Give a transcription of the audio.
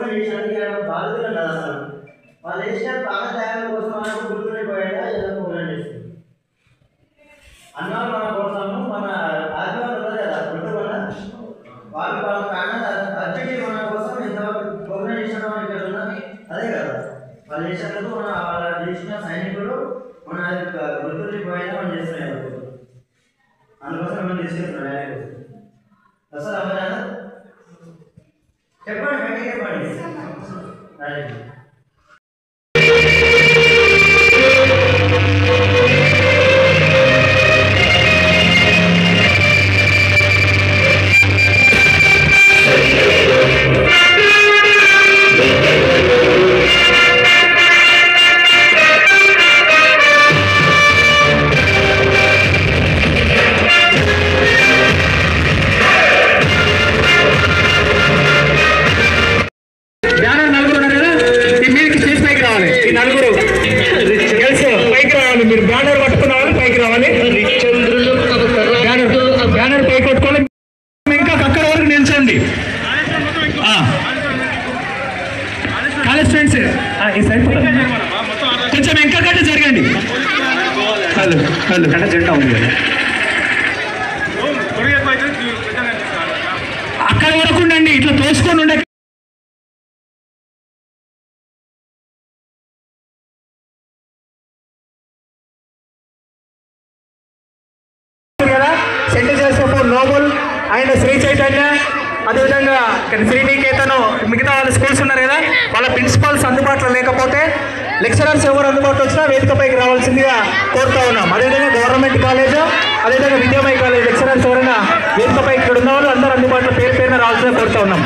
Programme చేసినందుకు బాధితులు కదా అసలు వాళ్ళు చేసిన ప్రాణత్యాగం కోసం మనకు గుర్తుండిపోయేలా ఏదో ప్రోగ్రామ్ చేస్తుంది అన్నాలు మన కోసము మన ఆత్మహత్య ఉంటుంది కదా గుర్తుపడ వాళ్ళు వాళ్ళ ప్రాణాలు అర్జెంట్ మన కోసం ఎంత ప్రోగ్రామ్ చేసిన ఇక్కడ ఉన్న అదే కదా వాళ్ళు చేసినందుకు మన వాళ్ళ చేసిన సైనికులు మన గుర్తుండిపోయేలా మనం చేస్తున్నాయి అందుకోసం మనం తీసుకెళ్తున్నాం అసలు అవ్వదా చెప్పండి గట్టి చెప్పండి మీరు బ్యానర్ పట్టుకున్న వాళ్ళు పైకి రావాలి బ్యానర్ పైకి కొట్టుకోవాలి ఇంకా అక్కడ వరకు నిల్చండి కాలేజ్ ఫ్రెండ్స్ ఈ సైడ్ కొంచెం ఇంకా కంటే జరగండి హలో హలో అంటే జెండా ఉంది కదా అక్కడ వరకు ఉండండి ఇట్లా తోసుకొని ఉండే centre Joseph Noble and Sri Chaitanya అదేవిధంగా శ్రీనికేతను మిగతా వాళ్ళ స్కూల్స్ ఉన్నారు కదా వాళ్ళ ప్రిన్సిపాల్స్ అందుబాటులో లేకపోతే లెక్చరర్స్ ఎవరు అందుబాటులో వచ్చినా వేదికపైకి రావాల్సిందిగా కోరుతా ఉన్నాం. అదేవిధంగా గవర్నమెంట్ కాలేజ్ అదేవిధంగా విద్యామయ కాలేజ్ లెక్చరర్స్ ఎవరైనా వేదికపైకి ఇక్కడ ఉన్న వాళ్ళు అందరూ అందుబాటులో పేరు పేరున రావాల్సిందిగా కోరుతా ఉన్నాం.